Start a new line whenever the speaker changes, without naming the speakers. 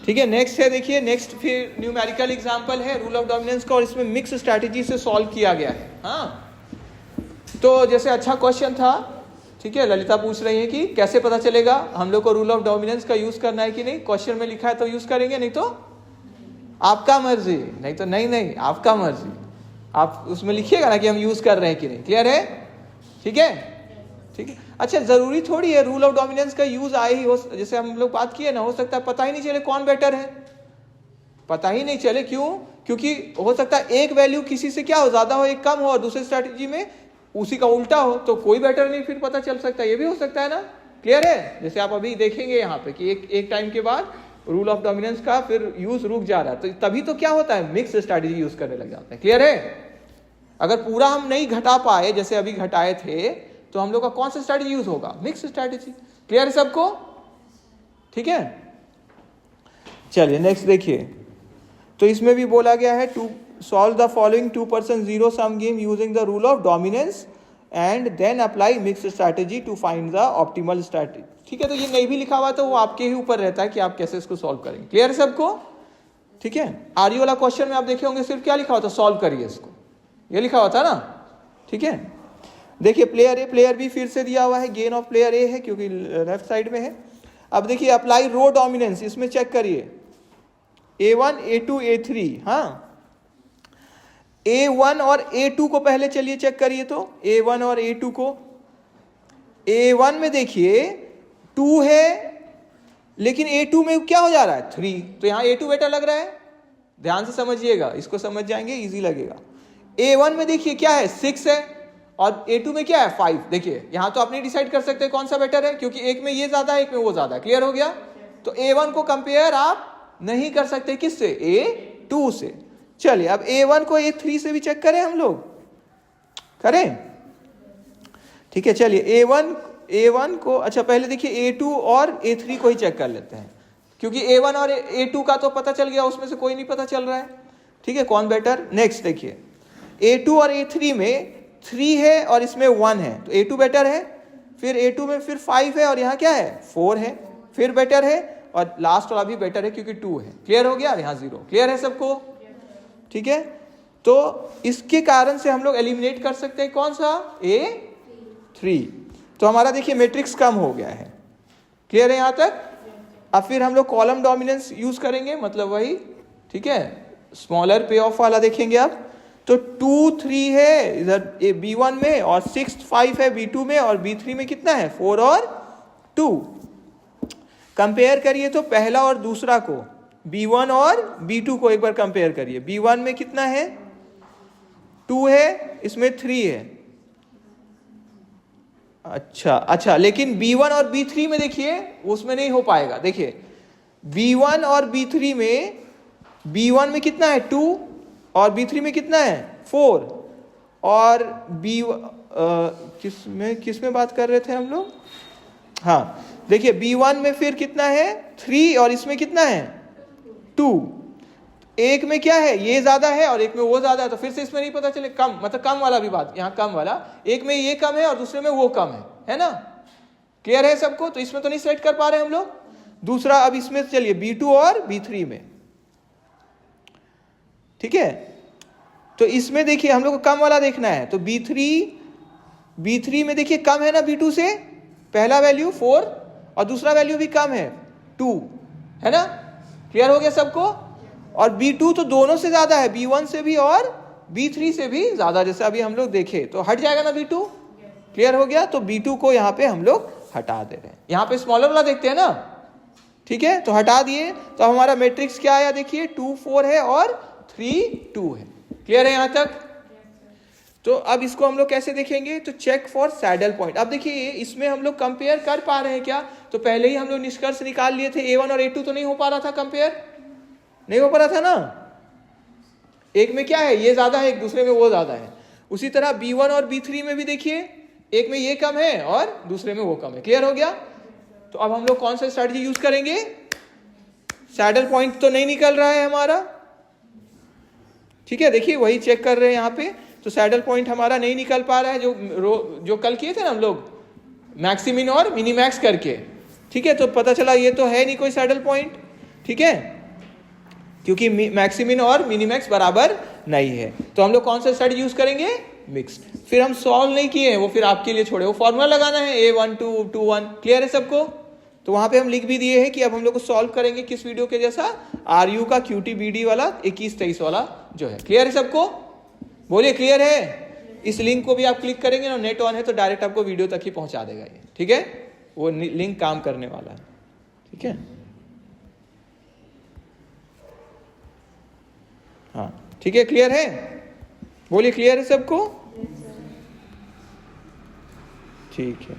ठीक है, नेक्स्ट है, देखिए नेक्स्ट फिर न्यूमेरिकल एग्जांपल है रूल ऑफ डोमिनेंस का, और इसमें मिक्स स्ट्रैटेजी से सॉल्व किया गया है। हाँ, तो जैसे अच्छा क्वेश्चन था, ठीक है, ललिता पूछ रही है कि कैसे पता चलेगा हम लोग को रूल ऑफ डोमिनेंस का यूज करना है कि नहीं। क्वेश्चन में लिखा है तो यूज करेंगे, नहीं तो आपका मर्जी, नहीं तो नहीं, आपका मर्जी। आप उसमें लिखिएगा ना कि हम यूज कर रहे हैं कि नहीं। क्लियर है? ठीक है, ठीक है। अच्छा, जरूरी थोड़ी है रूल ऑफ डोमिनेंस का यूज आए ही हो, जैसे हम लोग बात किए ना, हो सकता है पता ही नहीं चले कौन बेटर है, पता ही नहीं चले। क्यों? क्योंकि हो सकता है एक वैल्यू किसी से क्या हो, ज्यादा हो, एक कम हो, और दूसरी स्ट्रैटेजी में उसी का उल्टा हो, तो कोई बेटर नहीं फिर पता चल सकता, ये भी हो सकता है ना। क्लियर है? जैसे आप अभी देखेंगे यहाँ पे कि एक टाइम के बाद रूल ऑफ डोमिनेंस का फिर यूज रुक जा रहा है, तो तभी तो क्या होता है, मिक्स स्ट्रैटेजी यूज करने लग जाते हैं। क्लियर है? अगर पूरा हम नहीं घटा पाए, जैसे अभी घटाए थे, तो हम लोग का कौन सा स्ट्रैटेजी यूज होगा, मिक्स स्ट्रैटेजी। क्लियर है सबको? ठीक है, चलिए नेक्स्ट देखिए। तो इसमें भी बोला गया है to solve the following 2% zero sum game using the rule of dominance and then apply mix strategy to find the optimal strategy. ठीक है, तो ये नहीं भी लिखा हुआ तो वो आपके ही ऊपर रहता है कि आप कैसे इसको सॉल्व करेंगे। क्लियर है सबको? ठीक है, आर्य वाला क्वेश्चन में आप देखे होंगे सिर्फ क्या लिखा हुआ था, सॉल्व करिए इसको, ये लिखा हुआ था ना। ठीक है, देखिए प्लेयर ए, प्लेयर बी फिर से दिया हुआ है, गेन ऑफ प्लेयर ए है क्योंकि लेफ्ट साइड में है। अब देखिए अप्लाई रो डोमिनेंस, इसमें चेक करिए A1 A2 A3। हाँ, A1 और A2 को पहले चलिए चेक करिए, तो A1 और A2 को, A1 में देखिए 2 है, लेकिन A2 में क्या हो जा रहा है, 3, तो यहां A2 बेटा लग रहा है। ध्यान से समझिएगा, इसको समझ जाएंगे इजी लगेगा। A1 में देखिए क्या है, 6 है, और A2 में क्या है, 5। देखिए यहां तो आप नहीं डिसाइड कर सकते कौन सा बेटर है, क्योंकि एक में ये ज्यादा है, एक में वो ज्यादा है। क्लियर हो गया? तो A1 को कंपेयर आप नहीं कर सकते किससे, A2 से। चलिए अब A1 को A3 से भी चेक करें, हम लोग करें। ठीक है, चलिए A1 को, अच्छा पहले देखिए A2 और A3 को ही चेक कर लेते हैं, क्योंकि A1 और A2 का तो पता चल गया, उसमें से कोई नहीं पता चल रहा है। ठीक है, कौन बेटर। नेक्स्ट देखिए A2 और A3 में 3 है और इसमें 1 है, तो A2 बेटर है। फिर A2 में फिर 5 है और यहाँ क्या है, 4 है, फिर बेटर है, और लास्ट वाला भी बेटर है क्योंकि 2 है। क्लियर हो गया? यहाँ 0। क्लियर है सबको? ठीक है, तो इसके कारण से हम लोग एलिमिनेट कर सकते हैं कौन सा, A3। तो हमारा देखिए मैट्रिक्स कम हो गया है। क्लियर है यहाँ तक? अब फिर हम लोग कॉलम डोमिनेंस यूज करेंगे, मतलब वही। ठीक है, स्मॉलर पे ऑफ वाला देखेंगे आप, तो 2 3 है इधर B1 में, और 6 5 है B2 में, और B3 में कितना है, 4 और 2। कंपेयर करिए तो पहला और दूसरा को, B1 और B2 को एक बार कंपेयर करिए। B1 में कितना है, 2 है, इसमें 3 है। अच्छा, लेकिन B1 और B3 में देखिए उसमें नहीं हो पाएगा। देखिए B1 और B3 में, B1 में कितना है, 2, और B3 में कितना है, 4, और किस में बात कर रहे थे हम लोग। हाँ, देखिए B1 में फिर कितना है, 3, और इसमें कितना है, 2। एक में क्या है, ये ज्यादा है और एक में वो ज्यादा है, तो फिर से इसमें नहीं पता चले, कम, मतलब कम वाला भी बात, यहाँ कम वाला, एक में ये कम है और दूसरे में वो कम है ना। क्लियर है सबको? तो इसमें तो नहीं सेलेक्ट कर पा रहे हम लोग। दूसरा, अब इसमें चलिए B2 और B3 में। ठीक है, तो इसमें देखिए हम लोग को कम वाला देखना है, तो B3 में देखिए कम है ना B2 से, पहला वैल्यू 4 और दूसरा वैल्यू भी कम है 2, है ना। क्लियर हो गया सबको? और B2 तो दोनों से ज्यादा है, B1 से भी और B3 से भी ज्यादा, जैसे अभी हम लोग देखे, तो हट जाएगा ना B2। क्लियर हो गया? तो B2 को यहाँ पे हम लोग हटा दे रहे हैं। यहाँ पे स्मॉलर वाला देखते हैं ना। ठीक है, तो हटा दिए, तो हमारा मैट्रिक्स क्या आया, देखिए 2 4 है और 3 2 है। क्लियर है यहाँ तक? तो अब इसको हम लोग कैसे देखेंगे, तो चेक फॉर सैडल पॉइंट। अब देखिए इसमें हम लोग कंपेयर कर पा रहे हैं क्या, तो पहले ही हम लोग निष्कर्ष निकाल लिए थे, A1 और A2 तो नहीं हो पा रहा था, कंपेयर नहीं हो पा रहा था ना। एक में क्या है, ये ज्यादा है, एक दूसरे में वो ज्यादा है। उसी तरह B1 और B3 में भी देखिए, एक में ये कम है और दूसरे में वो कम है। क्लियर हो गया? तो अब हम लोग कौन सा स्ट्रैटेजी यूज करेंगे, सैडल पॉइंट तो नहीं निकल रहा है हमारा। ठीक है, देखिए वही चेक कर रहे हैं यहाँ पे, तो सैडल पॉइंट हमारा नहीं निकल पा रहा है, जो कल किए थे ना हम लोग, मैक्सिमिन और मिनीमैक्स करके। ठीक है, तो पता चला ये तो है नहीं कोई सैडल पॉइंट। ठीक है, क्योंकि मैक्सिमिन और मिनिमैक्स बराबर नहीं है। तो हम लोग कौन सा स्ट्रैटेजी यूज करेंगे? मिक्स्ड। फिर हम सॉल्व नहीं किए हैं, वो फिर आपके लिए छोड़े, वो फॉर्मूला लगाना है A1 2 2 1। क्लियर है सबको? तो वहां पे हम लिख भी दिए हैं कि अब हम लोग को सॉल्व करेंगे किस वीडियो के जैसा, RU का QTBD वाला 21-23 वाला जो है। क्लियर है सबको? बोलिए क्लियर है? इस लिंक को भी आप क्लिक करेंगे ना, नेट ऑन है तो डायरेक्ट आपको वीडियो तक ही पहुंचा देगा ये। ठीक है, वो लिंक काम करने वाला है। ठीक है, हाँ ठीक है, क्लियर है? बोलिए क्लियर है सबको? ठीक है।